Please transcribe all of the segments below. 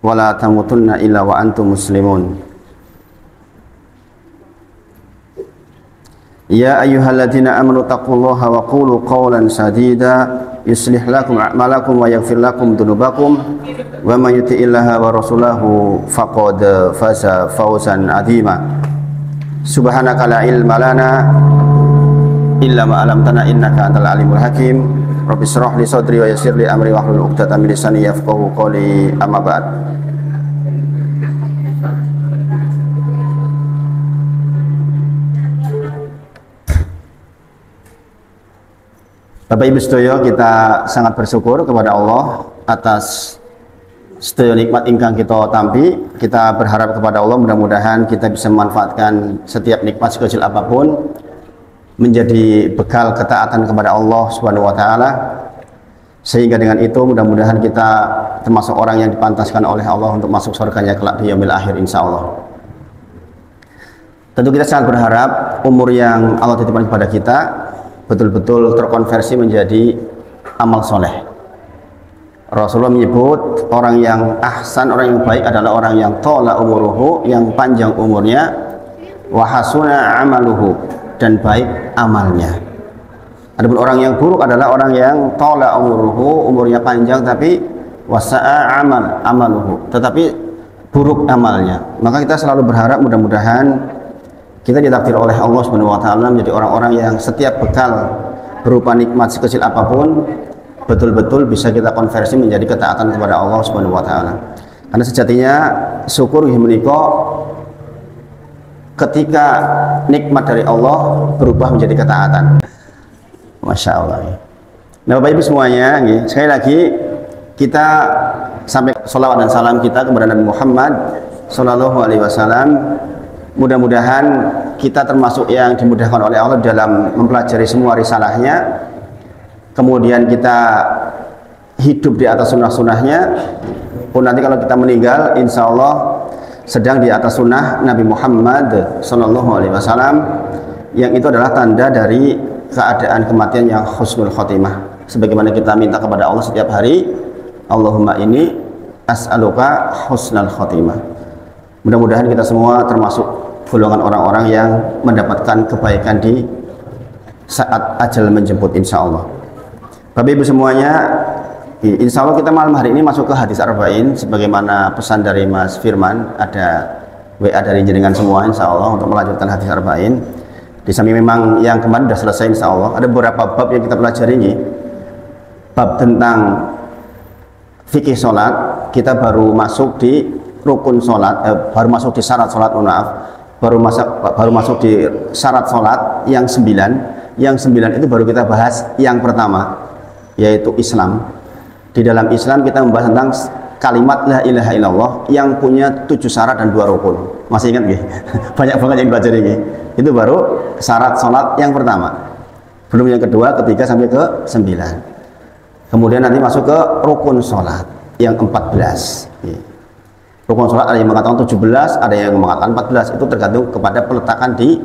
wa la tamutunna illa wa antum muslimun. Ya ayyuhalladzina amanu taqullaha wa qulu qawlan sadida yuslih lakum a'malakum wa yaghfir lakum dhunubakum wa may yuti'illaha wa rasulahu faqad faza fawzan 'azima. Subhanaka la ilma lana illa ma 'allamtana innaka antal alimul hakim. Rabbi shrah li sadri wa yassir li amri wahlul 'uqdatam min lisani yafqahu qawli. Amma ba'd. Bapak Ibu sedaya, kita sangat bersyukur kepada Allah atas sedaya nikmat ingkang kita tampi. Kita berharap kepada Allah mudah-mudahan kita bisa memanfaatkan setiap nikmat sekecil apapun menjadi bekal ketaatan kepada Allah Subhanahu wa taala, sehingga dengan itu mudah-mudahan kita termasuk orang yang dipantaskan oleh Allah untuk masuk surganya kelak di yaumil akhir insyaallah. Tentu kita sangat berharap umur yang Allah titipkan kepada kita betul-betul terkonversi menjadi amal soleh. Rasulullah menyebut orang yang ahsan, orang yang baik adalah orang yang tola umuruhu, yang panjang umurnya, wa hasuna amaluhu, dan baik amalnya. Adapun orang yang buruk adalah orang yang tola umuruhu, umurnya panjang tapi wasa'a amaluhu, tetapi buruk amalnya. Maka kita selalu berharap mudah-mudahan kita ditakdir oleh Allah Subhanahu wa taala menjadi orang-orang yang setiap bekal berupa nikmat sekecil apapun betul-betul bisa kita konversi menjadi ketaatan kepada Allah Subhanahu wa taala. Karena sejatinya syukur menika ketika nikmat dari Allah berubah menjadi ketaatan. Masya Allah. Nah, Bapak Ibu semuanya, sekali lagi kita sampai sholawat dan salam kita kepada Nabi Muhammad Sallallahu Alaihi Wasallam. Mudah-mudahan kita termasuk yang dimudahkan oleh Allah dalam mempelajari semua risalahnya, kemudian kita hidup di atas sunnah-sunnahnya, pun nanti kalau kita meninggal insya Allah sedang di atas sunnah Nabi Muhammad Sallallahu Alaihi Wasallam, yang itu adalah tanda dari keadaan kematian yang husnul khotimah, sebagaimana kita minta kepada Allah setiap hari, Allahumma inni as'aluka husnul khotimah. Mudah-mudahan kita semua termasuk golongan orang-orang yang mendapatkan kebaikan di saat ajal menjemput insya Allah. Bapak Ibu semuanya, insya Allah kita malam hari ini masuk ke hadis arba'in sebagaimana pesan dari Mas Firman. Ada WA dari jenengan semua insya Allah untuk melanjutkan hadis arba'in. Di samping memang yang kemarin sudah selesai insya Allah, ada beberapa bab yang kita pelajari ini. Bab tentang fikih sholat, kita baru masuk di rukun sholat, baru masuk di syarat sholat, baru masuk di syarat sholat yang 9. Yang 9 itu baru kita bahas yang pertama, yaitu Islam. Di dalam Islam kita membahas tentang kalimat la ilaha illallah yang punya 7 syarat dan 2 rukun. Masih ingat nggih? Banyak banget yang belajar ini. Itu baru syarat sholat yang pertama, belum yang kedua, ketiga sampai ke 9. Kemudian nanti masuk ke rukun sholat yang 14. Rukun sholat ada yang mengatakan 17, ada yang mengatakan 14. Itu tergantung kepada peletakan di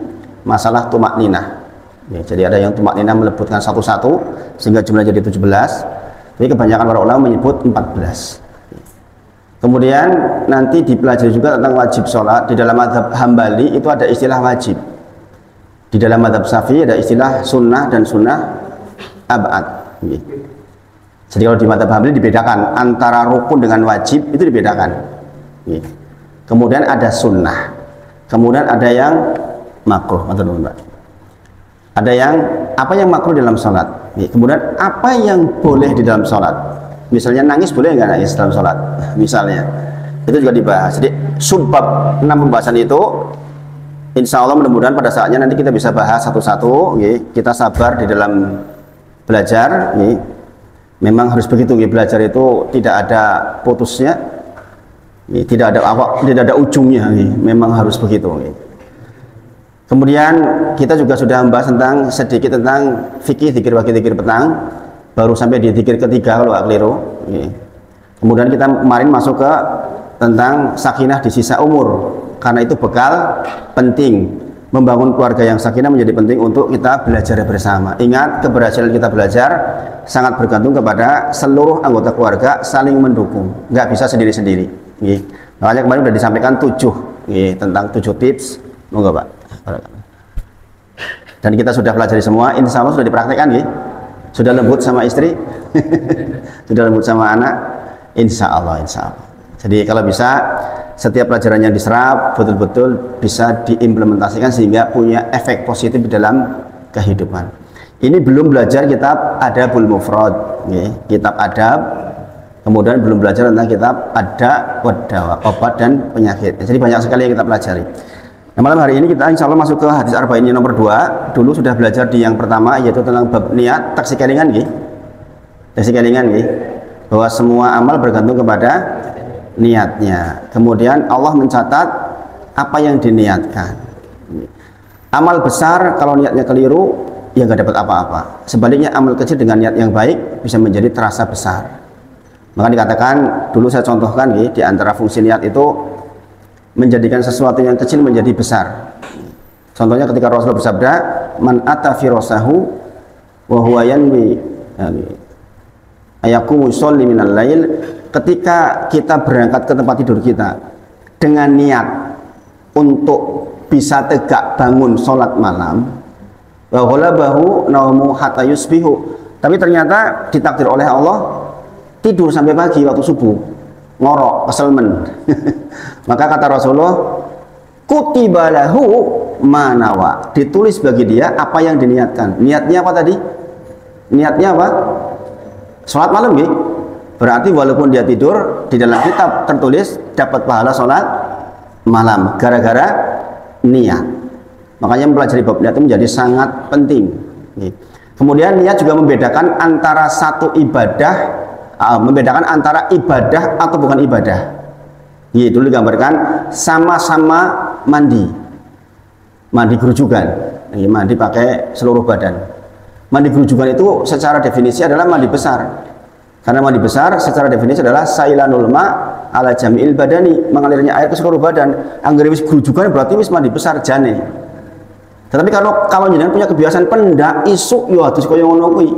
masalah tumak ninah. Jadi ada yang tumak ninah melebutkan satu-satu sehingga jumlahnya jadi 17. Tapi kebanyakan para ulama menyebut 14. Kemudian nanti dipelajari juga tentang wajib sholat. Di dalam mazhab Hambali itu ada istilah wajib. Di dalam mazhab Syafi'i ada istilah sunnah dan sunnah ab'ad. Jadi kalau di mazhab Hambali dibedakan antara rukun dengan wajib, itu dibedakan. Kemudian ada sunnah, kemudian ada yang makruh, ada yang apa yang makruh dalam sholat, kemudian apa yang boleh di dalam sholat. Misalnya nangis boleh nggak nangis dalam sholat, misalnya itu juga dibahas. Jadi subbab 6 pembahasan itu insya Allah mudah-mudahan pada saatnya nanti kita bisa bahas satu-satu. Kita sabar di dalam belajar. Memang harus begitu, belajar itu tidak ada putusnya. Tidak ada awal, tidak ada ujungnya, memang harus begitu. Kemudian kita juga sudah membahas tentang sedikit tentang fikih zikir pagi zikir petang, baru sampai di zikir ketiga kalau keliru. Kemudian kita kemarin masuk ke tentang sakinah di sisa umur, karena itu bekal penting. Membangun keluarga yang sakinah menjadi penting untuk kita belajar bersama. Ingat, keberhasilan kita belajar sangat bergantung kepada seluruh anggota keluarga saling mendukung, nggak bisa sendiri-sendiri. Nggih. Makanya kemarin sudah disampaikan 7 nggih, tentang 7 tips. Monggo Pak. Dan kita sudah pelajari semua, insya Allah sudah dipraktekkan nggih. Sudah lembut sama istri, sudah lembut sama anak, insya Allah, insya Allah. Jadi kalau bisa setiap pelajaran yang diserap betul-betul bisa diimplementasikan sehingga punya efek positif dalam kehidupan. Ini belum belajar kitab Adabul Mufrad, kitab adab, kemudian belum belajar tentang kitab Ada Wadawa, obat dan penyakit. Jadi banyak sekali yang kita pelajari. Nah, malam hari ini kita insya Allah masuk ke hadis arba'in yang nomor 2. Dulu sudah belajar di yang pertama, yaitu tentang bab niat, taksi kelingan, bahwa semua amal bergantung kepada niatnya. Kemudian Allah mencatat apa yang diniatkan. Amal besar kalau niatnya keliru, ya nggak dapat apa-apa. Sebaliknya amal kecil dengan niat yang baik bisa menjadi terasa besar. Maka dikatakan, dulu saya contohkan di antara fungsi niat itu menjadikan sesuatu yang kecil menjadi besar. Contohnya ketika Rasulullah bersabda, man ata firasahu wa huwa yanwi ayaqumu yusalli minal lail, ketika kita berangkat ke tempat tidur kita dengan niat untuk bisa tegak bangun sholat malam, wa ghalabahu naumu hatta yusbihu, tapi ternyata ditakdir oleh Allah tidur sampai pagi waktu subuh, ngorok, keselmen. Maka kata Rasulullah, kutibalahu manawa, ditulis bagi dia apa yang diniatkan. Niatnya apa tadi? Niatnya apa? Sholat malam, gitu. Berarti walaupun dia tidur, di dalam kitab tertulis dapat pahala sholat malam gara-gara niat. Makanya mempelajari bab niat itu menjadi sangat penting. Kemudian niat juga membedakan antara satu ibadah, membedakan antara ibadah atau bukan ibadah. Dulu digambarkan sama-sama mandi gerujukan, mandi pakai seluruh badan. Mandi gerujukan itu secara definisi adalah mandi besar, karena mandi besar secara definisi adalah sailanul ma ala jami'il badani, mengalirnya air ke seluruh badan. Anggere wis gerujukan berarti wis mandi besar jane. Tetapi kalau jenengan punya kebiasaan pendak isuk yo adus kaya ngono kuwi,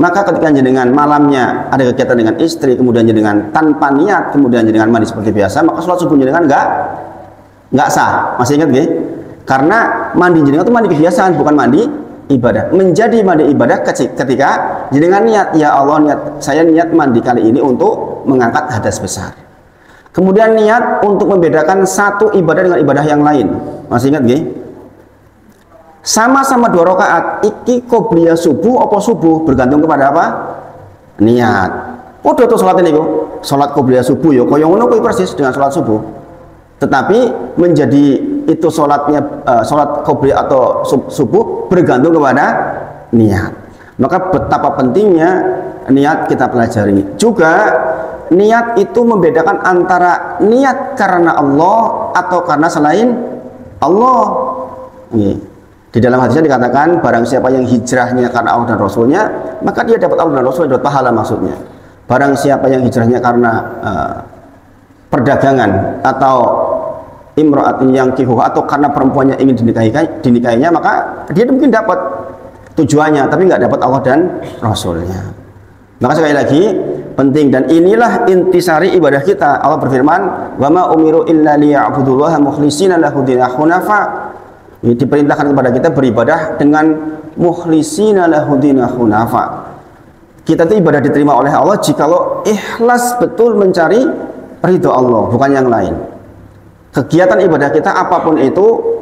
maka ketika jenengan malamnya ada kegiatan dengan istri, kemudian jenengan tanpa niat, kemudian jenengan mandi seperti biasa, maka sholat subuh jenengan nggak sah. Masih ingat nggih? Karena mandi jenengan itu mandi kebiasaan, bukan mandi ibadah. Menjadi mandi ibadah ketika jenengan niat, ya Allah, saya niat mandi kali ini untuk mengangkat hadas besar. Kemudian niat untuk membedakan satu ibadah dengan ibadah yang lain. Masih ingat nggih? Sama-sama 2 rakaat, iki qobliyah subuh apa subuh, bergantung kepada apa? Niat. Padha to salat niku. Salat qobliyah subuh ya kaya ngono kuwi persis dengan salat subuh. Tetapi menjadi itu salatnya salat qobliyah atau subuh bergantung kepada niat. Maka betapa pentingnya niat kita pelajari. Juga niat itu membedakan antara niat karena Allah atau karena selain Allah. Di dalam hadisnya dikatakan, barang siapa yang hijrahnya karena Allah dan Rasulnya, maka dia dapat Allah dan Rasulnya, dapat pahala maksudnya. Barang siapa yang hijrahnya karena perdagangan atau imra'atin yang kihuh, atau karena perempuannya ingin dinikahinya, maka dia mungkin dapat tujuannya, tapi nggak dapat Allah dan Rasulnya. Maka sekali lagi penting, dan inilah intisari ibadah kita. Allah berfirman, wa ma umiru illa liya'budullaha mukhlishina lahu dinahu hunafa. Diperintahkan kepada kita beribadah dengan mukhlisina lahudina hunafa. Kita itu ibadah diterima oleh Allah jikalau ikhlas betul mencari ridho Allah, bukan yang lain. Kegiatan ibadah kita apapun itu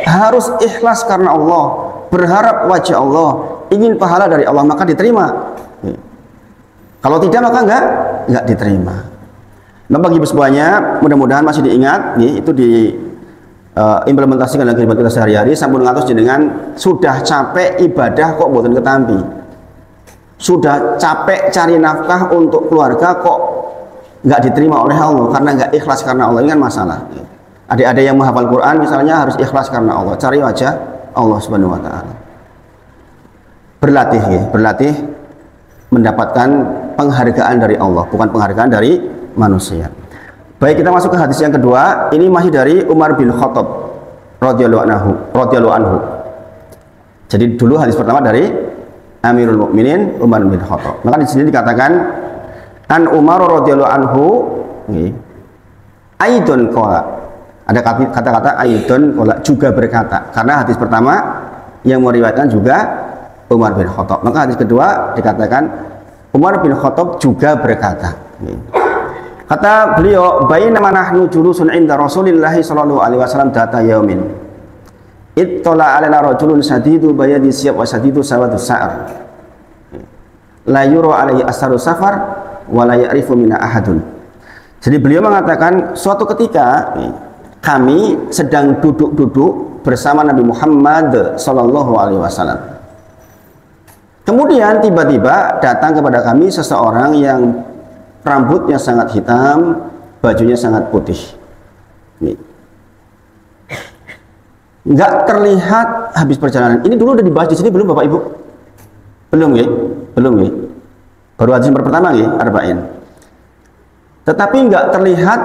harus ikhlas karena Allah, berharap wajah Allah, ingin pahala dari Allah, maka diterima. Kalau tidak maka enggak diterima. Nah, bagi semuanya mudah-mudahan masih diingat itu di implementasikan dalam kehidupan kita sehari-hari. Sampun ngatos jenengan sudah capek ibadah kok mboten ketampi, sudah capek cari nafkah untuk keluarga kok nggak diterima oleh Allah karena nggak ikhlas karena Allah. Ini kan masalah. Adik-adik yang menghafal Quran misalnya harus ikhlas karena Allah, cari wajah Allah Subhanahu wa taala. Berlatih mendapatkan penghargaan dari Allah, bukan penghargaan dari manusia. Baik, kita masuk ke hadis yang kedua. Ini masih dari Umar bin Khattab radhiyallahu anhu. Jadi dulu hadis pertama dari Amirul Mukminin Umar bin Khattab. Maka di sini dikatakan an Umar radhiyallahu anhu, Aidon qala. Ada kata-kata aidon qala, juga berkata. Karena hadis pertama yang meriwayatkan juga Umar bin Khattab. Maka hadis kedua dikatakan Umar bin Khattab juga berkata. Kata beliau, bainama nahnu julusun inda Rasulillah sallallahu alaihi wasallam data yaumin. Ittala alaina rajulun sadidu bayadi siyab wa sadidu sawadu sa'r. La yura alaihi asaru safar wa la ya'rifu minna ahadun. Jadi beliau mengatakan suatu ketika kami sedang duduk-duduk bersama Nabi Muhammad sallallahu alaihi wasallam. Kemudian tiba-tiba datang kepada kami seseorang yang rambutnya sangat hitam, bajunya sangat putih. Nggak terlihat habis perjalanan. Ini dulu udah dibahas di sini belum Bapak Ibu? Belum ya? Belum ya? Baru hadis nomor pertama ya, arba'in. Tetapi nggak terlihat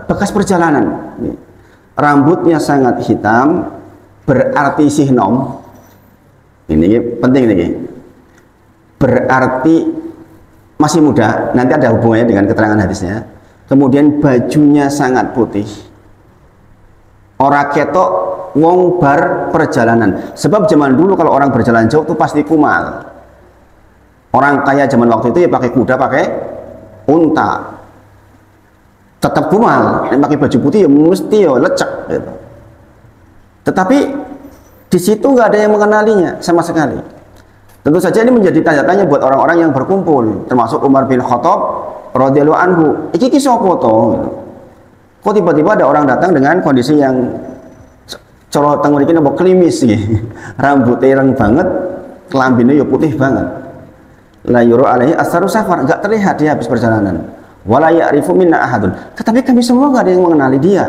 bekas perjalanan. Rambutnya sangat hitam, berarti sihnom. Ini penting nih. Berarti masih muda. Nanti ada hubungannya dengan keterangan hadisnya. Kemudian bajunya sangat putih. Ora ketok wong bar perjalanan. Sebab zaman dulu kalau orang berjalan jauh itu pasti kumal. Orang kaya zaman waktu itu ya pakai kuda, pakai unta. Tetap kumal. Yang pakai baju putih ya mesti ya lecek gitu. Tetapi di situ nggak ada yang mengenalinya sama sekali. Tentu saja ini menjadi tanda tanya buat orang-orang yang berkumpul, termasuk Umar bin Khattab radhiyallahu anhu. Iki sapa to? Kok tiba-tiba ada orang datang dengan kondisi yang cara teng mriki napa klimis iki. Rambutnya ireng banget, kelambine ya putih banget. La yura alaihi asaru safar, enggak terlihat dia habis perjalanan. Wala ya'rifu minna ahadun. Tetapi kami semua enggak ada yang mengenali dia.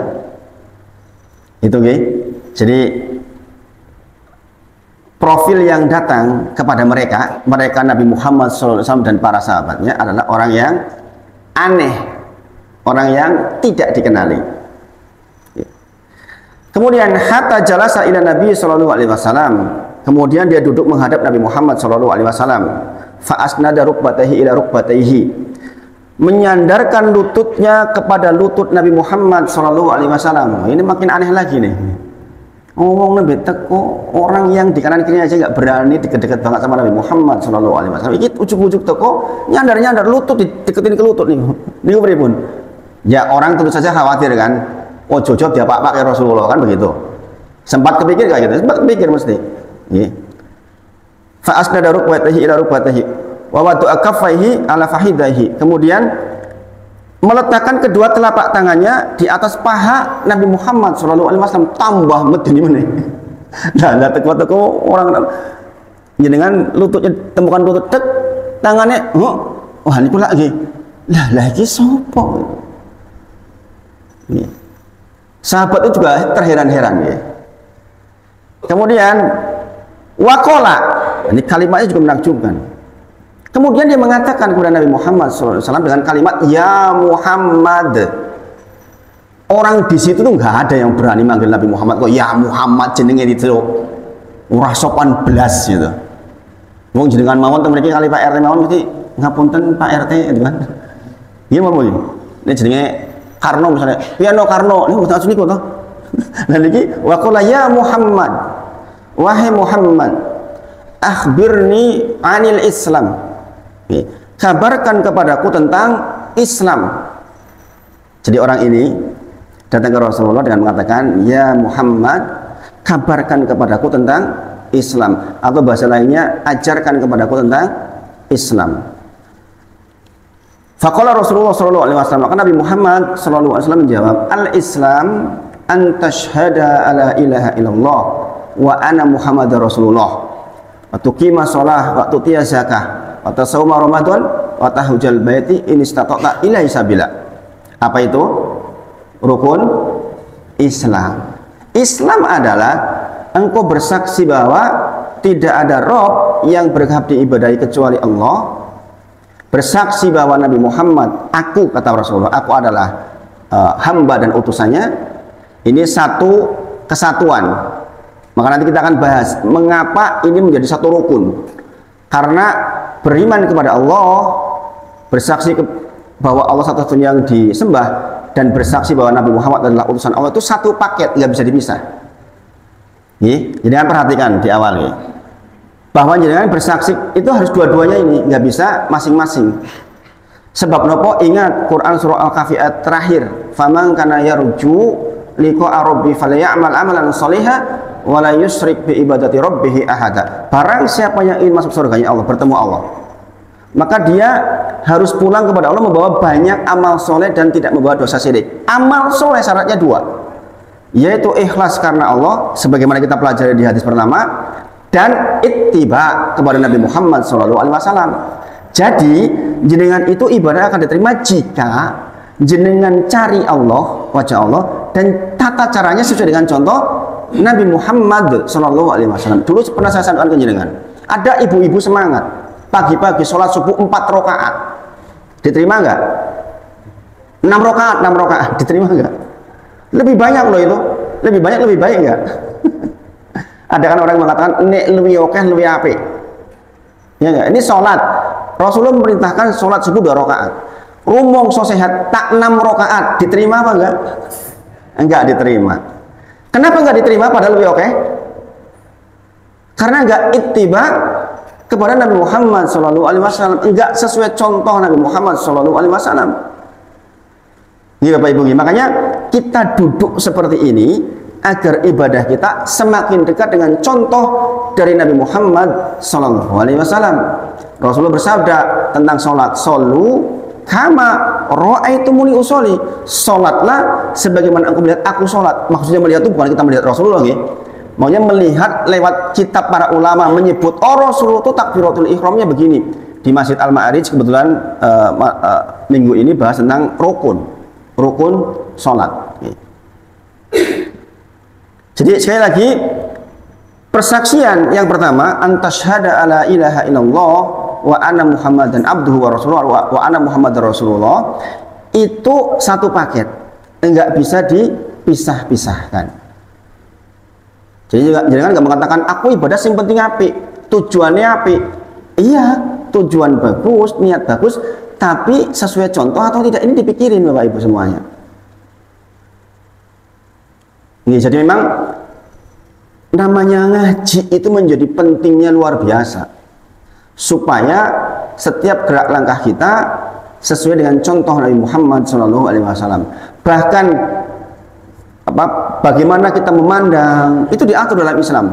Itu nggih. Jadi profil yang datang kepada mereka Nabi Muhammad SAW dan para sahabatnya adalah orang yang aneh, orang yang tidak dikenali. Kemudian hatta jalasa ila Nabi sallallahu alaihi wasallam. Kemudian dia duduk menghadap Nabi Muhammad sallallahu alaihi wasallam. Fa asnada rukbatayhi ila rukbatayhi. Menyandarkan lututnya kepada lutut Nabi Muhammad sallallahu alaihi wasallam. Ini makin aneh lagi nih. Ngomong nabi teko orang yang di kanan kiri aja nggak berani deket-deket banget sama Nabi Muhammad sallallahu alaihi wasallam. Iki ujuk-ujuk teko nyandar lutut deketin ke lutut nih. Niku pripun? Ya orang tentu saja khawatir kan. Oh jojo dia pakai Rasulullah kan begitu. Sempat kepikir kayak gitu, sempat kepikir mesti. Nggih. Fa asnada rukbatahi ila rukbatahi wa wada'a kaffaihi ala fahidaihi. Kemudian meletakkan kedua telapak tangannya di atas paha Nabi Muhammad SAW, tambah medeni meneh. Nah, teko-teko orang jenengan lututnya temukan lutut tek, tangannya, wah ini pula lagi. Lah lagi sopo? Sahabat itu juga terheran-heran ya. Kemudian wakola, ini kalimatnya juga menakjubkan. Kemudian dia mengatakan kepada Nabi Muhammad SAW dengan kalimat ya Muhammad. Orang di situ tuh nggak ada yang berani manggil Nabi Muhammad kok ya Muhammad jenenge itu ora sopan belas gitu. Wong jenengan mawon teng mriki kali Pak RT mawon mesti ngapunten Pak RT gitu kan. Iya mau iki. Nek jenenge Karno misalnya, ya no Karno, ini mesti asli kok toh. Nah niki wa qala ya Muhammad. Wahai Muhammad, akhbirni anil Islam. Kabarkan kepadaku tentang Islam. Jadi orang ini datang ke Rasulullah dengan mengatakan, ya Muhammad, kabarkan kepadaku tentang Islam. Atau bahasa lainnya, ajarkan kepadaku tentang Islam. Faqala Rasulullah SAW, maka Nabi Muhammad SAW menjawab, al-Islam an tashhada ala ilaha illallah wa ana Muhammad Rasulullah wa tuqima shalah wa tu'tiya zakah wa tasawma Ramadan wa tahujjal baiti in istata'ta ilaihi sabila. Apa itu? Rukun Islam. Islam adalah engkau bersaksi bahwa tidak ada Rob yang berhak diibadahi kecuali Allah. Bersaksi bahwa Nabi Muhammad, aku kata Rasulullah, aku adalah hamba dan utusannya. Ini satu kesatuan. Maka nanti kita akan bahas mengapa ini menjadi satu rukun. Karena beriman kepada Allah, bersaksi bahwa Allah satu-satunya yang disembah, dan bersaksi bahwa Nabi Muhammad adalah utusan Allah itu satu paket, nggak bisa dipisah. Jadi perhatikan di awal ya, bahwa jenengan bersaksi itu harus dua-duanya ini, nggak bisa masing-masing. Sebab nopo, ingat Quran surah Al-Kahfi ayat terakhir, faman kana yarju liqa'a rabbi falyamal amalan shalihan wa la yusyrik bi ibadati rabbih ahada. Barang siapa yang ingin masuk surganya Allah, bertemu Allah, maka dia harus pulang kepada Allah membawa banyak amal soleh dan tidak membawa dosa syirik. Amal soleh syaratnya dua, yaitu ikhlas karena Allah sebagaimana kita pelajari di hadis pertama, dan ittiba kepada Nabi Muhammad SAW. Jadi jenengan itu ibadah akan diterima jika jenengan cari Allah, wajah Allah, dan tata caranya sesuai dengan contoh Nabi Muhammad SAW. Dulu pernah saya sampaikan ke jenengan, ada ibu-ibu semangat pagi-pagi sholat subuh 4 rakaat, diterima nggak? 6 rakaat diterima nggak? Lebih banyak loh itu, lebih banyak lebih baik nggak? Ada kan orang yang mengatakan nek lebih oke lebih apik, ya nggak? Ini sholat, Rasulullah memerintahkan sholat subuh 2 rakaat, rumong so sehat tak 6 rakaat, diterima apa enggak? Enggak diterima. Kenapa enggak diterima padahal lebih oke? Karena enggak ittiba kepada Nabi Muhammad SAW, enggak sesuai contoh Nabi Muhammad SAW. Ini Bapak Ibu, makanya kita duduk seperti ini agar ibadah kita semakin dekat dengan contoh dari Nabi Muhammad SAW. Rasulullah bersabda tentang sholat, solu kama ra'aitumuni usolli, sholatlah sebagaimana aku melihat aku sholat. Maksudnya melihat itu bukan kita melihat Rasulullah gitu, maunya melihat lewat kitab para ulama menyebut Rasulullah itu takbiratul ihramnya begini. Di Masjid Al-Ma'arij kebetulan minggu ini bahas tentang rukun sholat. Jadi sekali lagi, persaksian yang pertama, antasyhada ala ilaha illallah wa anna muhammadan abduhu wa rasulullah wa anna muhammadar rasulullah, itu satu paket, enggak bisa dipisah-pisahkan. Jadi jangan nggak mengatakan aku ibadah yang penting apik, tujuannya apik. Iya, tujuan bagus, niat bagus, tapi sesuai contoh atau tidak, ini dipikirin Bapak Ibu semuanya. Ini jadi memang namanya ngaji itu menjadi pentingnya luar biasa, supaya setiap gerak langkah kita sesuai dengan contoh Nabi Muhammad SAW. Bahkan bagaimana kita memandang itu diatur dalam Islam.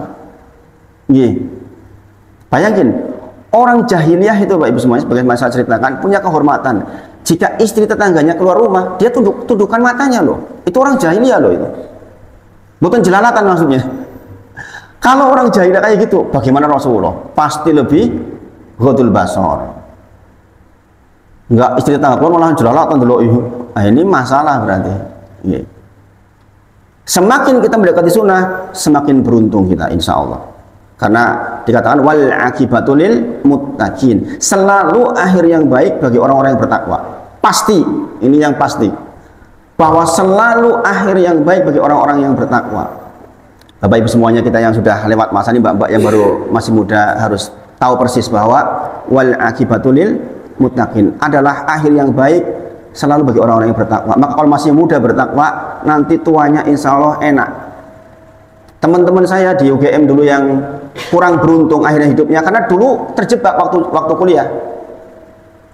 Bayangin orang jahiliyah itu Bapak Ibu semuanya, sebagaimana saya ceritakan, punya kehormatan. Jika istri tetangganya keluar rumah, dia tundukkan matanya loh. Itu orang jahiliyah loh itu. Bukan jelalatan maksudnya. Kalau orang jahiliyah kayak gitu, bagaimana Rasulullah? Pasti lebih ghadul basar. Enggak, istri tetangga keluar malah jelalatan dulu. Ini masalah berarti. Semakin kita mendekati sunnah, semakin beruntung kita insya Allah. Karena dikatakan wal akibatul lil muttaqin, selalu akhir yang baik bagi orang-orang yang bertakwa. Pasti, ini yang pasti, bahwa selalu akhir yang baik bagi orang-orang yang bertakwa. Bapak Ibu semuanya, kita yang sudah lewat masa ini, mbak-mbak yang baru masih muda harus tahu persis bahwa wal akibatul lil muttaqin adalah akhir yang baik selalu bagi orang-orang yang bertakwa. Maka kalau masih muda bertakwa, nanti tuanya insya Allah enak. Teman-teman saya di UGM dulu yang kurang beruntung akhirnya hidupnya, karena dulu terjebak waktu kuliah,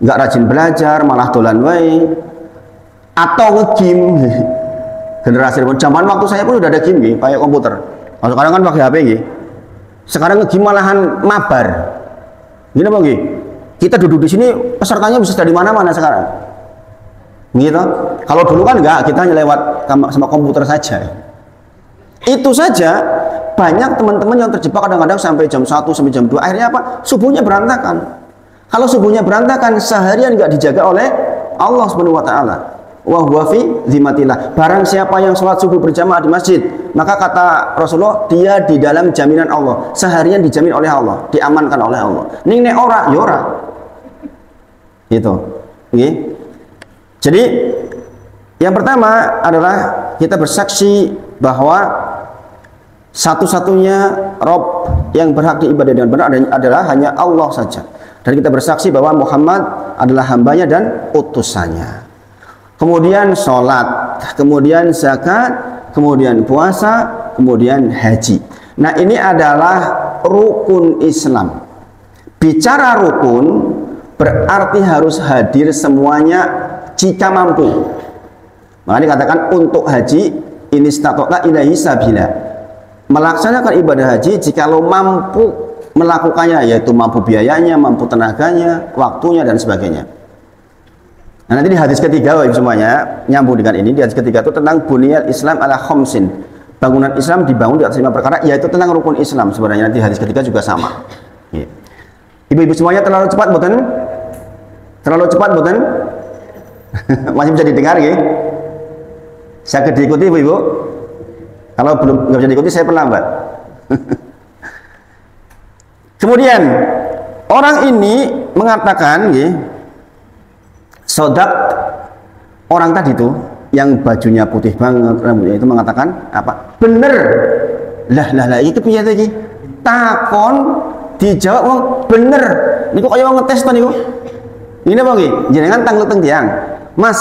nggak rajin belajar, malah dolan wae atau nge-game. Generasi zaman waktu saya pun udah ada game pakai komputer. Kalau sekarang kan pakai HP gitu. Sekarang nge-game malahan mabar. Gini apa gitu? Kita duduk di sini, pesertanya bisa dari mana-mana sekarang. Gitu. Kalau dulu kan enggak, kita hanya lewat sama komputer saja. Itu saja banyak teman-teman yang terjebak kadang-kadang sampai jam 1 sampai jam 2. Akhirnya apa? Subuhnya berantakan. Kalau subuhnya berantakan, seharian enggak dijaga oleh Allah Subhanahu wa taala. Wa huwa fi zimatillah. Barang siapa yang sholat subuh berjamaah di masjid, maka kata Rasulullah, dia di dalam jaminan Allah. Seharian dijamin oleh Allah, diamankan oleh Allah. Ning nek ora, ya ora. Gitu. Nggih. Jadi yang pertama adalah kita bersaksi bahwa satu-satunya Rob yang berhak diibadai dengan benar adalah hanya Allah saja. Dan kita bersaksi bahwa Muhammad adalah hambanya dan utusannya. kemudian sholat, kemudian zakat, kemudian puasa, kemudian haji. Nah, ini adalah rukun Islam. Bicara rukun berarti harus hadir semuanya jika mampu. Makanya dikatakan untuk haji ini statota ilahi sabila. Melaksanakan ibadah haji jika lo mampu melakukannya, yaitu mampu biayanya, mampu tenaganya, waktunya dan sebagainya. Nah, nanti di hadis ketiga semuanya nyambung dengan ini. Di hadis ketiga itu tentang bunyal Islam ala khamsin. Bangunan Islam dibangun di atas 5 perkara, yaitu tentang rukun Islam. Sebenarnya nanti hadis ketiga juga sama. Ibu-ibu semuanya terlalu cepat boten? Terlalu cepat boten? Masih bisa didengar ya? Saya diikuti ibu-ibu? Kalau belum nggak bisa diikuti saya perlambat. Kemudian orang ini mengatakan ya, sodak orang tadi itu yang bajunya putih banget rambutnya itu mengatakan apa? Bener lah itu piye lagi takon dijawab wong bener niku kaya wong ngetes to niku ini apa nggih jenengan tanglet teng tiyang Mas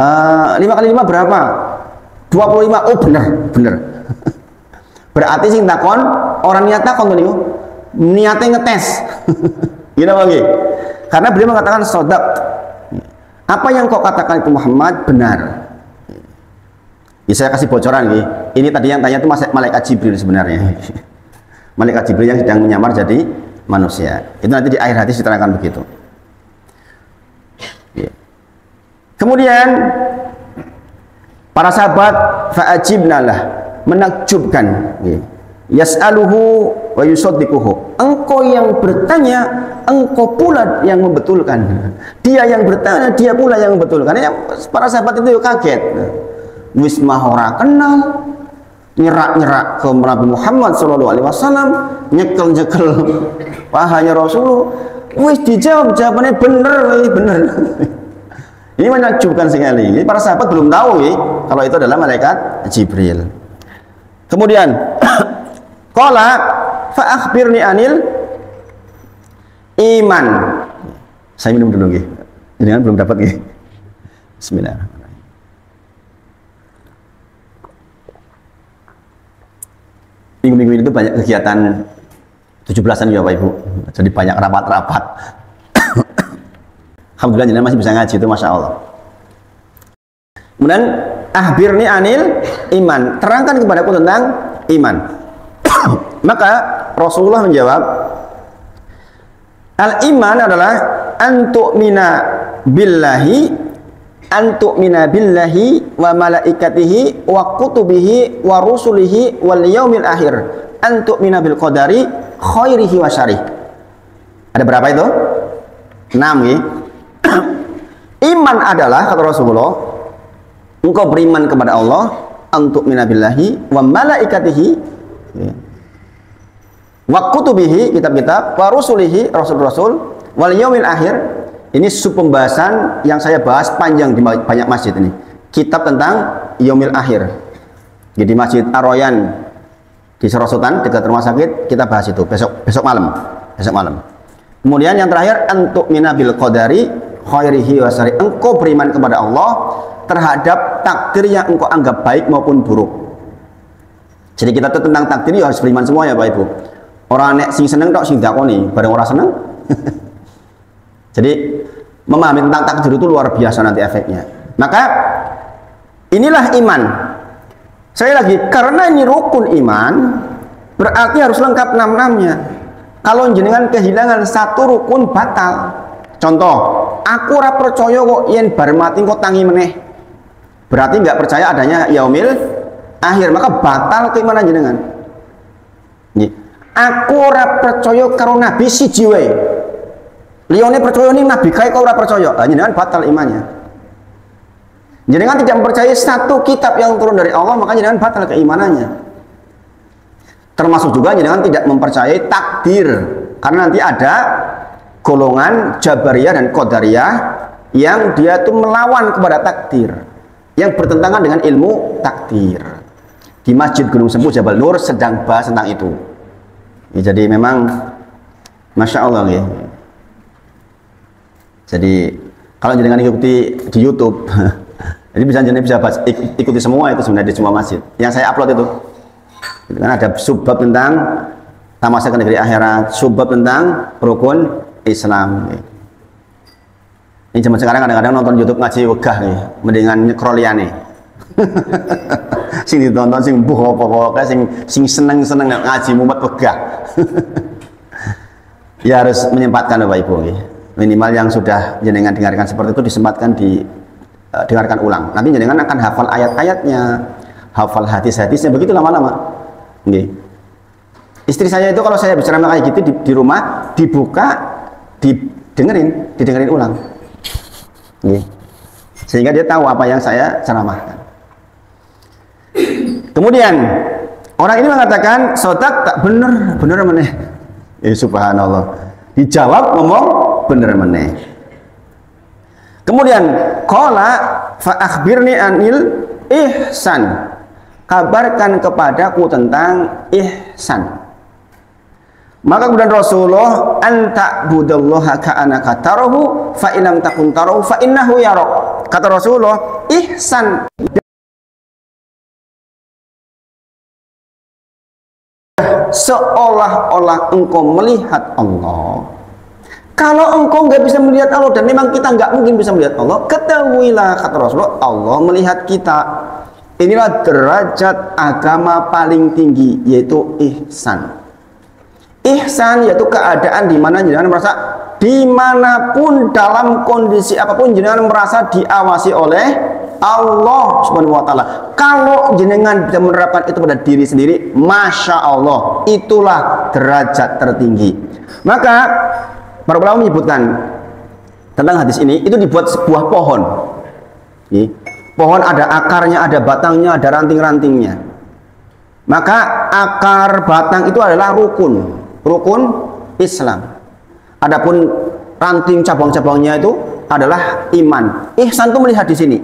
5 kali 5 berapa 25 oh bener berarti sing takon orang niat takon to niku niatnya ngetes gini apa nggih karena beliau mengatakan sodak apa yang kau katakan itu Muhammad benar. Ya, saya kasih bocoran nih. Ini tadi yang tanya itu malaikat Jibril sebenarnya. Malaikat Jibril yang sedang menyamar jadi manusia. Itu nanti di akhir hadis diterangkan begitu. Ya. Kemudian para sahabat fa'ajibnalah menakjubkan. Ya. Yas'aluhu wa yusaddiquhu. Engkau yang bertanya, engkau pula yang membetulkan. Dia yang bertanya, dia pula yang membetulkan. Ya, para sahabat itu kaget. Wis mah ora kenal, nyerak-nyerak ke Nabi Muhammad SAW, nyekel-nyekel pahanya Rasulullah. Wis dijawab jawabannya bener. Ini menakjubkan sekali. Ini para sahabat belum tahu ya, kalau itu adalah malaikat Jibril. Kemudian qala fa akhbirni anil iman. Saya minum dulu nggih. Jangan belum dapat nggih. Bismillahirrahmanirrahim. Minggu-minggu itu banyak kegiatan 17-an ya Bapak Ibu. Jadi banyak rapat-rapat. Alhamdulillah jenengan masih bisa ngaji itu Masya Allah. Kemudian akhbirni anil iman. Terangkan kepadaku tentang iman. Maka Rasulullah menjawab, al-iman adalah antu'mina billahi wa malaikatihi wa kutubihi wa rusulihi wal yaumil akhir antu'mina bil qadari khairihi wa syarih. Ada berapa itu? 6 ya. Iman adalah kata Rasulullah engkau beriman kepada Allah antu'mina billahi wa malaikatihi ya. Wa kutubihi kitab-kitab wa rusulihi rasul-rasul wal yaumil akhir. Ini sub pembahasan yang saya bahas panjang di banyak masjid ini. Kitab tentang yaumil akhir. Jadi Masjid Ar-Royan di Serosotan dekat rumah sakit kita bahas itu besok malam. Kemudian yang terakhir antu'mina bil qadari khairihi wa syarih. Engkau beriman kepada Allah terhadap takdir yang engkau anggap baik maupun buruk. Jadi kita tuh tentang takdir ya harus beriman semua ya Bapak Ibu. Orang nek sing seneng tok sing dakoni, bareng orang seneng. Jadi memahami tentang takdir itu luar biasa nanti efeknya. Maka inilah iman. Saya lagi karena ini rukun iman berarti harus lengkap 6-6-nya. Kalau jenengan kehilangan satu rukun batal. Contoh, aku ora percaya kok yen bar mati kok tangi meneh. Berarti nggak percaya adanya yaumil akhir, maka batal keimanan jenengan. Nih, aku ora percaya karo nabi siji wae. Liyane percaya ning nabi kae kok ora percaya. Lah jenengan batal imannya. Jenengan tidak mempercayai satu kitab yang turun dari Allah, maka jenengan batal keimanannya. Termasuk juga jenengan tidak mempercayai takdir, karena nanti ada golongan Jabariyah dan Qadariyah yang dia itu melawan kepada takdir, yang bertentangan dengan ilmu takdir. Di Masjid Gunung Sempu Jabal Nur sedang bahas tentang itu. Ya, jadi memang Masya Allah ya. Jadi Kalau jenengan ikuti di YouTube, jadi jenengan bisa ikuti semua itu sebenarnya di semua masjid. Yang saya upload itu, kan ada subbab tentang tamasya ke negeri akhirat, subbab tentang rukun Islam. Ini zaman sekarang kadang-kadang nonton YouTube ngaji wegah nih, mendingan nyekrol liyane. Sing ditonton sing mbuh apa-apa, sing seneng-seneng ngaji mumet wegah. Ya harus menyempatkan Bapak Ibu nggih. Minimal yang sudah jenengan dengarkan seperti itu disempatkan dengarkan ulang. Nanti jenengan akan hafal ayat-ayatnya, hafal hadis-hadisnya, begitu lama-lama. Nggih. Istri saya itu kalau saya bicara kayak gitu di rumah dibuka, didengerin ulang. Nggih. Sehingga dia tahu apa yang saya ceramahkan. Kemudian orang ini mengatakan sodak tak bener meneh. Subhanallah. Dijawab ngomong bener meneh. Kemudian qala fa akhbirni anil ihsan. Kabarkan kepadaku tentang ihsan. Maka kemudian Rasulullah anta budallaha ka'annaka tarahu fa in lam takun tarahu fa innahu yarak. Kata Rasulullah, ihsan seolah-olah engkau melihat Allah. Kalau engkau nggak bisa melihat Allah, dan memang kita nggak mungkin bisa melihat Allah, ketahuilah kata Rasulullah, Allah melihat kita. Inilah derajat agama paling tinggi, yaitu ihsan. Ihsan yaitu keadaan di mana jenengan merasa dimanapun dalam kondisi apapun jenengan merasa diawasi oleh Allah Subhanahu Wa Taala. Kalau jenengan bisa menerapkan itu pada diri sendiri, masya Allah, itulah derajat tertinggi. Maka para ulama menyebutkan tentang hadis ini, itu dibuat sebuah pohon. Pohon ada akarnya, ada batangnya, ada ranting-rantingnya. Maka akar batang itu adalah rukun Islam. Adapun ranting cabang-cabangnya itu adalah iman. Ihsan itu melihat di sini.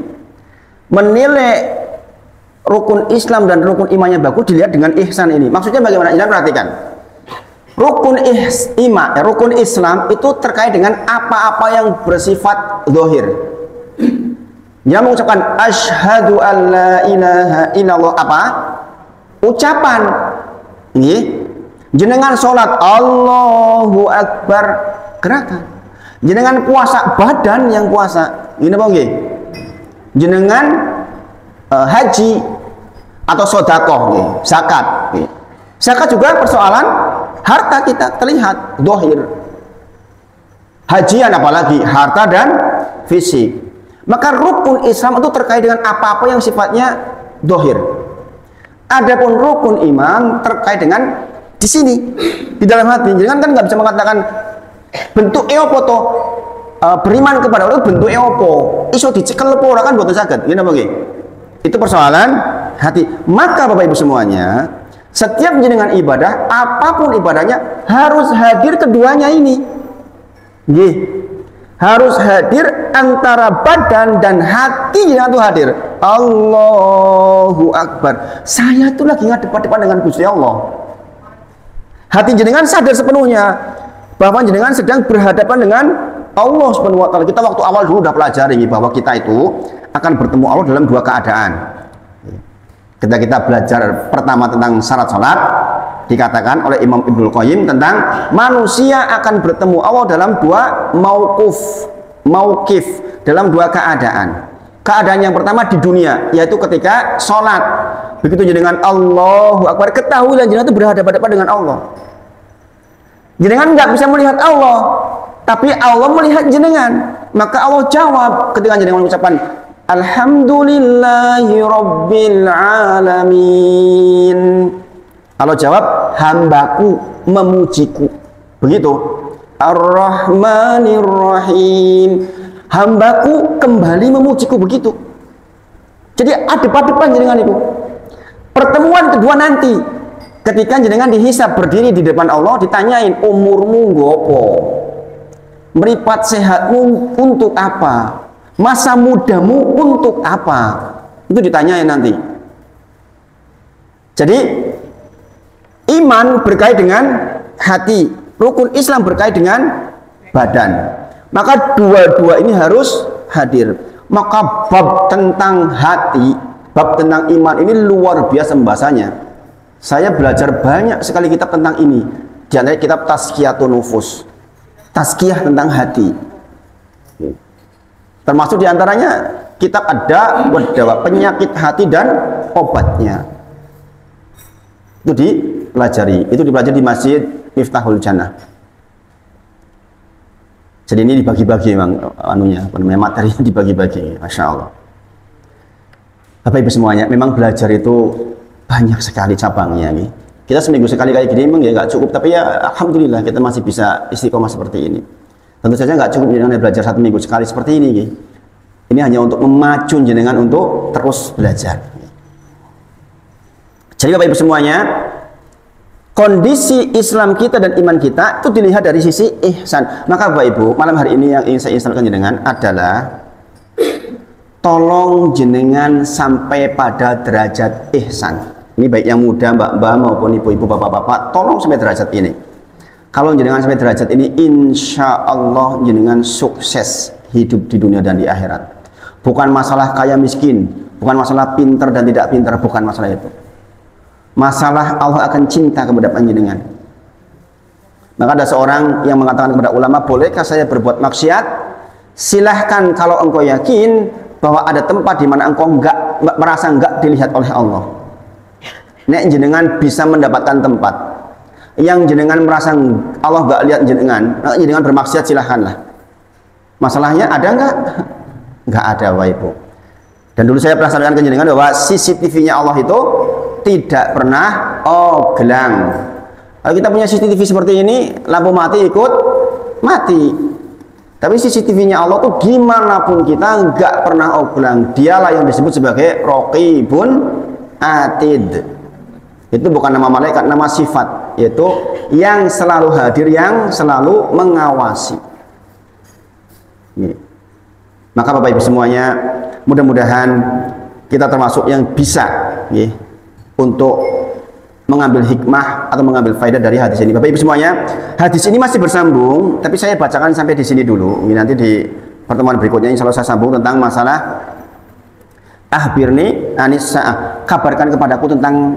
Menilai rukun Islam dan rukun imannya bagus dilihat dengan ihsan ini. Maksudnya bagaimana? Jangan perhatikan. Rukun Islam itu terkait dengan apa-apa yang bersifat zahir. Dia mengucapkan asyhadu an la ilaha illallah, apa? Ucapan. Ini jenengan sholat Allahu Akbar, gerakan. Jenengan puasa, badan yang puasa. Ini apa nggih? Jenengan haji atau sodakoh, zakat. Zakat juga persoalan harta kita terlihat dohir. Hajian apalagi harta dan fisik. Maka rukun Islam itu terkait dengan apa-apa yang sifatnya dohir. Adapun rukun iman terkait dengan di sini, di dalam hati. Jangan kan nggak bisa mengatakan bentuk eopo to beriman kepada Allah bentuk eopo. Iso dicekel apa ora kan boten saged. Ngene apa nggih? Itu persoalan hati. Maka Bapak Ibu semuanya, setiap jenengan ibadah, apapun ibadahnya harus hadir keduanya ini. Nggih. Harus hadir antara badan dan hati jenengan itu hadir. Allahu Akbar. Saya tuh lagi ngadep-depan dengan Gusti Allah. Hati jenengan sadar sepenuhnya bahwa jenengan sedang berhadapan dengan Allah Subhanahu Wa Taala. Kita waktu awal dulu udah pelajari bahwa kita itu akan bertemu Allah dalam dua keadaan. Ketika kita belajar pertama tentang syarat salat, dikatakan oleh Imam Ibnul Qayyim tentang manusia akan bertemu Allah dalam dua mauqif, dalam dua keadaan. Keadaan yang pertama di dunia, yaitu ketika sholat. Begitu jenengan Allahu Akbar, ketahuilah jenengan itu berhadapan-hadapan dengan Allah. Jenengan nggak bisa melihat Allah, tapi Allah melihat jenengan. Maka Allah jawab ketika jenengan mengucapkan Alhamdulillahi Rabbil Alamin. Allah jawab, hambaku memujiku. Begitu. Ar-Rahmanir Rahim. Hambaku kembali memujiku. Begitu. Jadi adep-adepan jenengan itu. Pertemuan kedua nanti, ketika jenengan dihisab berdiri di depan Allah, ditanyain umurmu ngopo, meripat sehatmu untuk apa, masa mudamu untuk apa, itu ditanyain nanti. Jadi iman berkait dengan hati, rukun Islam berkait dengan badan. Maka dua-dua ini harus hadir. Maka bab tentang hati, bab tentang iman ini luar biasa pembahasannya. Saya belajar banyak sekali kitab tentang ini. Di antara kitab Tazkiyatun Nufus, tazkiyah tentang hati. Termasuk diantaranya kitab ada Wadawa, penyakit hati dan obatnya. Itu dipelajari, itu dipelajari di Masjid Miftahul Jannah. Jadi ini dibagi-bagi memang anunya, materinya dibagi-bagi, Masya Allah. Bapak Ibu semuanya, memang belajar itu banyak sekali cabangnya nih. Kita seminggu sekali kayak gini memang ya nggak cukup, tapi ya alhamdulillah kita masih bisa istiqomah seperti ini. Tentu saja nggak cukup dengan belajar 1 minggu sekali seperti ini nih. Ini hanya untuk memacu jenengan untuk terus belajar. Jadi Bapak Ibu semuanya, kondisi Islam kita dan iman kita itu dilihat dari sisi ihsan. Maka Bapak Ibu, malam hari ini yang ingin saya instruksikan jenengan adalah tolong jenengan sampai pada derajat ihsan. Ini baik yang muda, mbak-mbak maupun ibu-ibu, bapak-bapak, tolong sampai derajat ini. Kalau jenengan sampai derajat ini, insya Allah jenengan sukses hidup di dunia dan di akhirat. Bukan masalah kaya miskin, bukan masalah pintar dan tidak pintar, bukan masalah itu. Masalah Allah akan cinta kepada panjenengan. Maka ada seorang yang mengatakan kepada ulama, bolehkah saya berbuat maksiat? Silahkan kalau engkau yakin bahwa ada tempat di mana engkau merasa enggak dilihat oleh Allah. Nek jenengan bisa mendapatkan tempat yang jenengan merasa Allah enggak lihat jenengan, jenengan bermaksiat silahkanlah. Masalahnya ada enggak? Enggak ada, Bapak Ibu. Dan dulu saya pernah sampaikan ke jenengan bahwa CCTV-nya Allah itu tidak pernah oglang. Kalau kita punya CCTV seperti ini, lampu mati ikut mati. Tapi CCTV-nya Allah tuh gimana pun kita nggak pernah oglang. Dialah yang disebut sebagai Raqibun Atid. Itu bukan nama malaikat, nama sifat, yaitu yang selalu hadir, yang selalu mengawasi. Ini. Maka Bapak Ibu semuanya, mudah-mudahan kita termasuk yang bisa untuk mengambil hikmah atau mengambil faedah dari hadis ini. Bapak Ibu semuanya, hadis ini masih bersambung, tapi saya bacakan sampai di sini dulu. Ini nanti di pertemuan berikutnya insya Allah saya sambung tentang masalah akhbirni anis sa'ah, kabarkan kepadaku tentang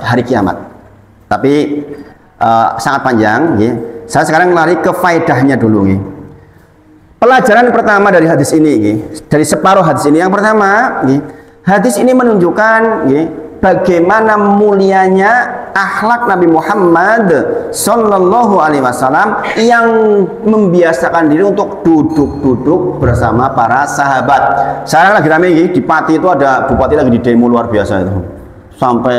hari kiamat. Tapi sangat panjang. Saya sekarang lari ke faedahnya dulu. Pelajaran pertama dari hadis ini, dari separuh hadis ini, yang pertama, hadis ini menunjukkan bagaimana mulianya akhlak Nabi Muhammad Sallallahu Alaihi Wasallam yang membiasakan diri untuk duduk-duduk bersama para sahabat. Saya lagi rame di Pati itu ada bupati lagi di demo luar biasa itu, sampai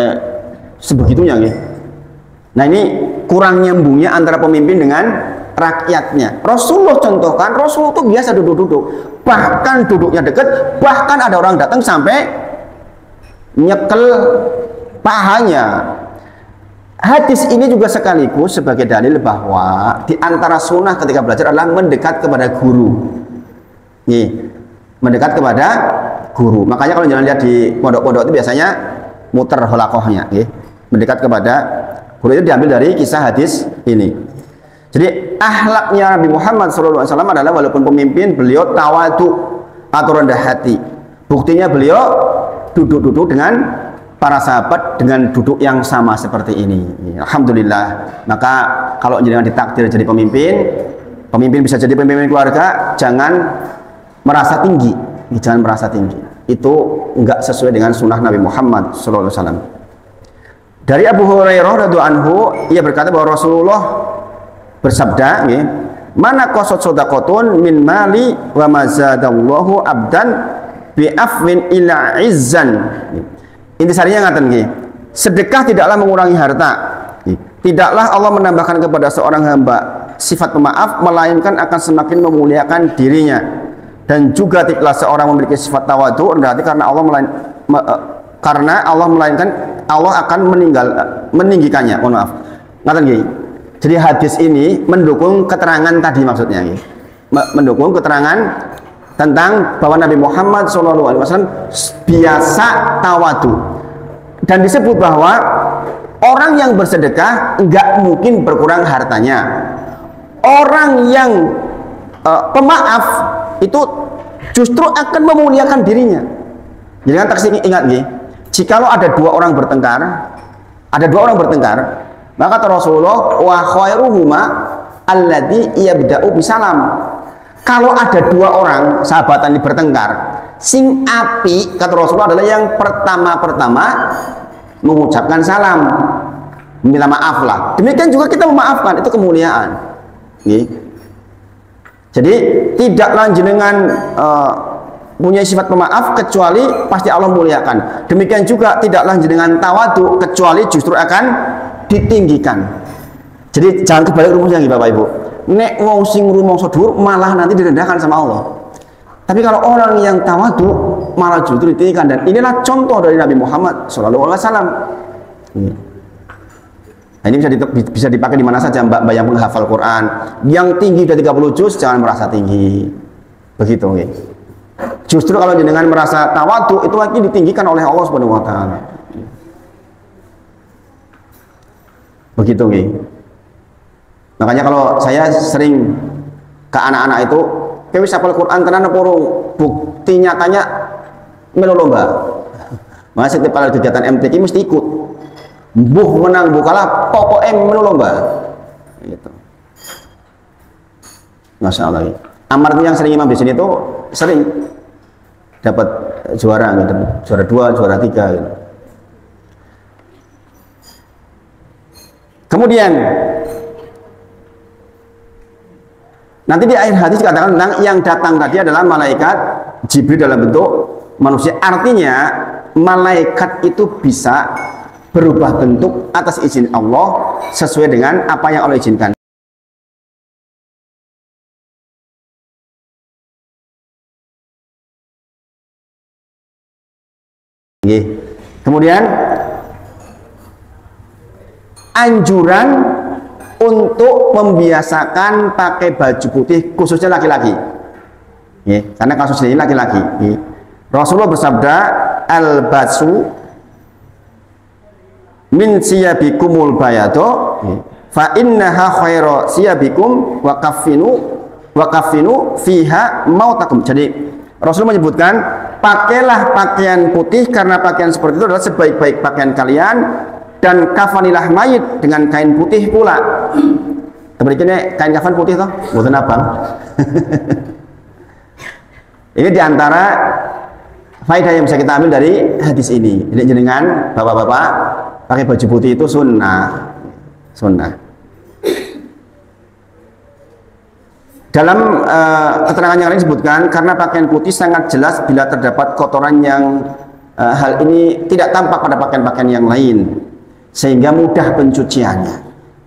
sebegitunya. Nah ini kurang nyambungnya antara pemimpin dengan rakyatnya. Rasulullah contohkan, Rasulullah itu biasa duduk-duduk, bahkan duduknya dekat, bahkan ada orang datang sampai nyekel pahanya. Hadis ini juga sekaligus sebagai dalil bahwa di antara sunnah ketika belajar adalah mendekat kepada guru. Mendekat kepada guru. Makanya kalau jangan lihat di pondok-pondok itu biasanya muter holakohnya, mendekat kepada guru. Itu diambil dari kisah hadis ini. Jadi akhlaknya Nabi Muhammad SAW adalah walaupun pemimpin, beliau tawadu atau rendah hati. Buktinya beliau duduk-duduk dengan para sahabat dengan duduk yang sama seperti ini. Alhamdulillah. Maka kalau jenengan ditakdir jadi pemimpin, pemimpin bisa jadi pemimpin keluarga, jangan merasa tinggi. Jangan merasa tinggi. Itu enggak sesuai dengan sunnah Nabi Muhammad SAW. Dari Abu Hurairah radhiyallahu anhu, ia berkata bahwa Rasulullah bersabda, mana qasad shadaqatun min mali wa mazadallahu abdan bi'afwin ila izzan. Intisarinya ngaten nggih. Sedekah tidaklah mengurangi harta. Tidaklah Allah menambahkan kepada seorang hamba sifat pemaaf melainkan akan semakin memuliakan dirinya. Dan juga tidaklah seorang memiliki sifat tawadhu rendah hati karena Allah melainkan Allah akan meninggikannya. Mohon maaf. Ngaten nggih. Jadi hadis ini mendukung keterangan tadi maksudnya, mendukung keterangan tentang bahwa Nabi Muhammad SAW biasa tawadu, dan disebut bahwa orang yang bersedekah nggak mungkin berkurang hartanya. Orang yang pemaaf itu justru akan memuliakan dirinya. Jadi kan taksi ingat nih, jikalau ada dua orang bertengkar, maka kata Rasulullah, wa khairuhuma alladzi yabda'u bisalam. Kalau ada dua orang sahabatan ini bertengkar, sing api kata Rasulullah adalah yang pertama mengucapkan salam, minta maaf lah. Demikian juga kita memaafkan, itu kemuliaan. Nih. Jadi tidaklah jenengan punya sifat pemaaf kecuali pasti Allah muliakan. Demikian juga tidaklah jenengan tawadu kecuali justru akan ditinggikan. Jadi jangan kebalik rumusnya Bapak Ibu. Nek wong sing rumangsa dhuwur malah nanti direndahkan sama Allah. Tapi kalau orang yang tawadu malah justru ditinggikan, dan inilah contoh dari Nabi Muhammad SAW. Nah, ini bisa dipakai di mana saja, mbak yang menghafal Quran. Yang tinggi dari 30 juz jangan merasa tinggi. Begitu nggih. Justru kalau jenengan merasa tawadu itu lagi ditinggikan oleh Allah Subhanahu wa taala. Begitu nggih. Makanya kalau saya sering ke anak-anak itu, "Kowe wis hafal Quran tenan apa urung?" Bukti nyatanya melu lomba. Masa setiap kali kegiatan MTQ mesti ikut. Buh menang, buh kalah, pokoknya melu lomba. Gitu. Masya Allah. Amar itu yang sering imam di sini itu sering dapat juara, gitu. Juara 2, juara 3. Gitu. Kemudian nanti di akhir hadis dikatakan tentang yang datang tadi adalah malaikat Jibril dalam bentuk manusia. Artinya malaikat itu bisa berubah bentuk atas izin Allah sesuai dengan apa yang Allah izinkan. Kemudian anjuran untuk membiasakan pakai baju putih khususnya laki-laki. Karena kasus ini laki-laki. Rasulullah bersabda, al-basu min siyabikumul bayado fa innaha khairu siyabikum wa kafinu fiha mautakum. Jadi Rasul menyebutkan, pakailah pakaian putih karena pakaian seperti itu adalah sebaik-baik pakaian kalian, dan kafanilah mayit dengan kain putih pula. Berikutnya kain kafan putih toh, bukan abang. Ini diantara faedah yang bisa kita ambil dari hadis ini. Jadi jenengan bapak-bapak pakai baju putih itu sunnah. Dalam keterangan yang lain disebutkan, karena pakaian putih sangat jelas bila terdapat kotoran yang hal ini tidak tampak pada pakaian-pakaian yang lain, sehingga mudah pencuciannya.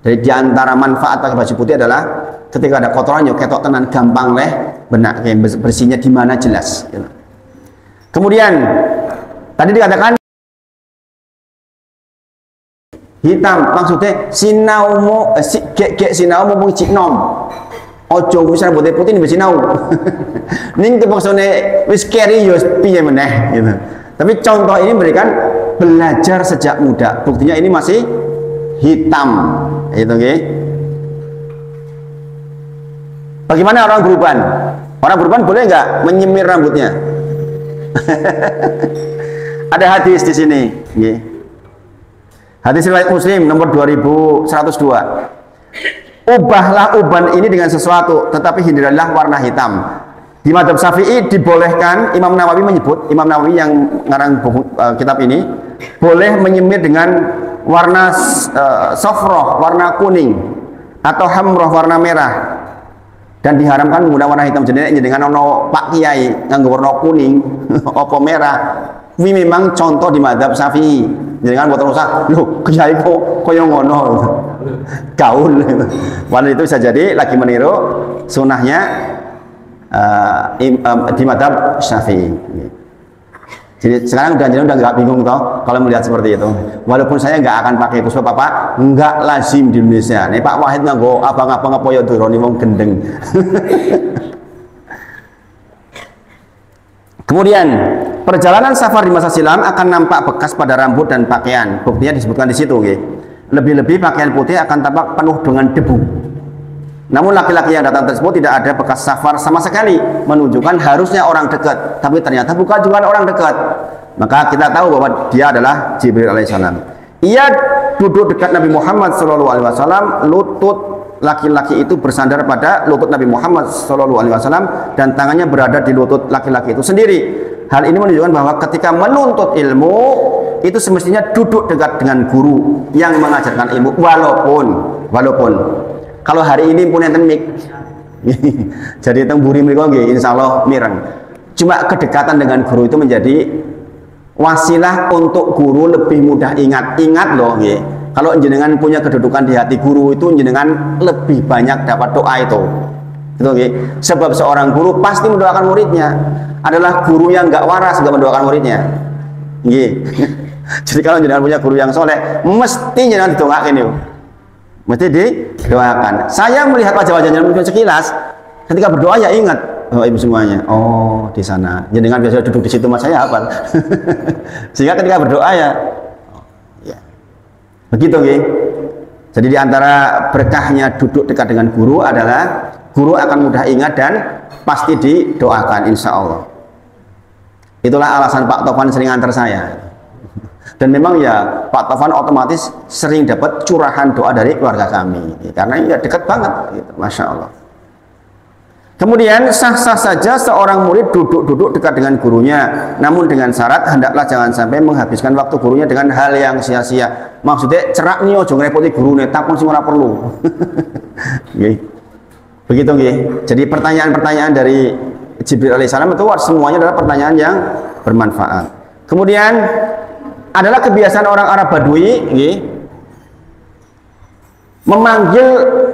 Jadi diantara manfaat pakai baju putih adalah ketika ada kotoran, ya ketok tenan gampang leh benak, bersihnya di mana jelas. Kemudian tadi dikatakan hitam, maksudnya sinaumu sinau mung ciknom. Ojo bisa putih putih ini sinau. Ning kepaksane wis keri yo piye meneh gitu. Tapi contoh ini memberikan belajar sejak muda. Buktinya ini masih hitam. Itu nggih. Bagaimana orang beruban? Orang beruban boleh nggak menyemir rambutnya? Ada hadis di sini, nggih. Hadis riwayat Muslim nomor 2102. Ubahlah uban ini dengan sesuatu, tetapi hindarilah warna hitam. Di madzhab Syafi'i dibolehkan, Imam Nawawi menyebut, Imam Nawawi yang ngarang buku, kitab ini, boleh menyemir dengan warna sofroh, warna kuning, atau hamroh, warna merah. Dan diharamkan menggunakan warna hitam. Jadi dengan ono Pak Kiai nganggo warna kuning, opo merah. Ini memang contoh di madzhab Syafi'i. Jadi kan buat usah, loh Kiai kok yang ngono, gaul. Warna itu bisa jadi lagi meniru sunnahnya di madzhab Syafi'i. Jadi sekarang udah nggak bingung toh kalau melihat seperti itu. Walaupun saya nggak akan pakai kuswa Pak, nggak lazim di Indonesia. Nih Pak Wahid nganggo abang-abang apa ya duroni wong gendeng. Kemudian perjalanan safar di masa silam akan nampak bekas pada rambut dan pakaian. Buktinya disebutkan di situ, okay? Lebih-lebih pakaian putih akan tampak penuh dengan debu. Namun laki-laki yang datang tersebut tidak ada bekas safar sama sekali, menunjukkan harusnya orang dekat, tapi ternyata bukan juga orang dekat. Maka kita tahu bahwa dia adalah Jibril alaihissalam. Ia duduk dekat Nabi Muhammad SAW, lutut laki-laki itu bersandar pada lutut Nabi Muhammad SAW dan tangannya berada di lutut laki-laki itu sendiri. Hal ini menunjukkan bahwa ketika menuntut ilmu itu semestinya duduk dekat dengan guru yang mengajarkan ilmu, walaupun kalau hari ini punya mik jadi temburi mereka insyaallah mireng. Cuma kedekatan dengan guru itu menjadi wasilah untuk guru lebih mudah ingat loh nggih. Kalau jenengan punya kedudukan di hati guru itu jenengan lebih banyak dapat doa itu nggih. Sebab seorang guru pasti mendoakan muridnya. Adalah guru yang enggak waras enggak mendoakan muridnya nggih. Jadi kalau jenengan punya guru yang soleh mesti jenengan didoakan ini, mesti didoakan. Saya melihat wajah-wajah jenengan sekilas ketika berdoa ya ingat, oh ibu semuanya, oh di sana jenengan biasa duduk di situ, mas saya hafal. Sehingga ketika berdoa ya begitu nggih. Jadi diantara berkahnya duduk dekat dengan guru adalah guru akan mudah ingat dan pasti didoakan insya Allah. Itulah alasan Pak Tovan sering antar saya. Dan memang ya Pak Tovan otomatis sering dapat curahan doa dari keluarga kami karena ya dekat banget gitu. Masya Allah. Kemudian sah-sah saja seorang murid duduk dekat dengan gurunya, namun dengan syarat hendaklah jangan sampai menghabiskan waktu gurunya dengan hal yang sia-sia. Maksudnya cerak nih ojo ngerepoti gurune, takon sing ora perlu. Begitu nggih. Jadi pertanyaan-pertanyaan dari Jibril alaihissalam itu semuanya adalah pertanyaan yang bermanfaat. Kemudian adalah kebiasaan orang Arab Badui nggih, memanggil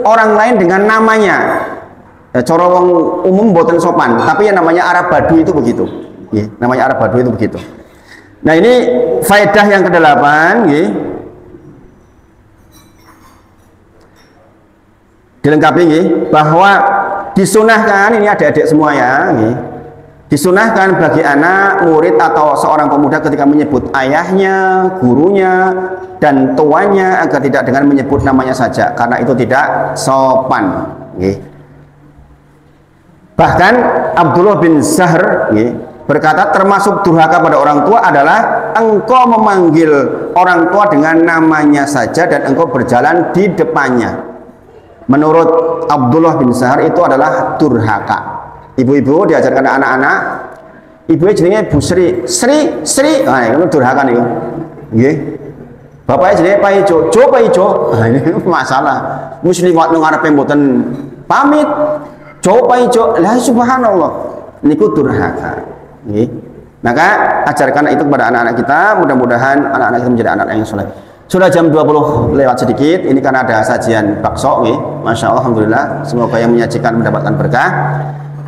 orang lain dengan namanya. Cara wong umum boten sopan, tapi yang namanya Arab Badui itu begitu. Nggih, namanya Arab Badui itu begitu. Nah, ini faedah yang ke-8 nggih. Dilengkapi nggih bahwa disunahkan, ini adik-adik semua ya nggih. Disunahkan bagi anak, murid atau seorang pemuda ketika menyebut ayahnya, gurunya dan tuanya agar tidak dengan menyebut namanya saja karena itu tidak sopan nggih. Bahkan Abdullah bin Zahr berkata termasuk durhaka pada orang tua adalah engkau memanggil orang tua dengan namanya saja dan engkau berjalan di depannya. Menurut Abdullah bin Zahr itu adalah durhaka. Ibu-ibu diajarkan anak-anak, ibunya jenenge Bu Sri, nah itu durhaka nih. Nggih. Bapaknya jenenge Pak Ijo, Pak Ijo. Nah ini masalah. Muslim waktu ngarepe mboten pamit. Coba ijo, lah subhanallah, niku durhaka. Nggih. Maka ajarkan itu kepada anak-anak kita, mudah-mudahan anak-anak kita menjadi anak yang soleh. Sudah jam 20 lewat sedikit, ini karena ada sajian bakso nggih. Masya Allah, alhamdulillah, semoga yang menyajikan mendapatkan berkah.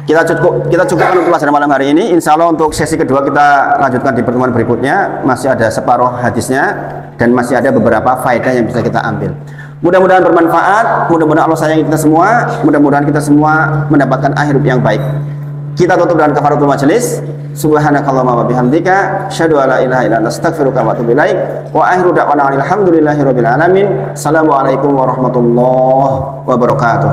Kita cukupkan untuk pelajaran malam hari ini. Insya Allah untuk sesi kedua kita lanjutkan di pertemuan berikutnya. Masih ada separuh hadisnya dan masih ada beberapa faedah yang bisa kita ambil. Mudah-mudahan bermanfaat, mudah-mudahan Allah sayangi kita semua, mudah-mudahan kita semua mendapatkan akhir yang baik. Kita tutup dengan kafaratul majelis. Subhanakallahumma wa bihamdika, asyhadu an la ilaha illa anta, astaghfiruka wa atubu ilaik. Wa akhiru da'wana alhamdulillahirabbil alamin. Assalamualaikum warahmatullahi wabarakatuh.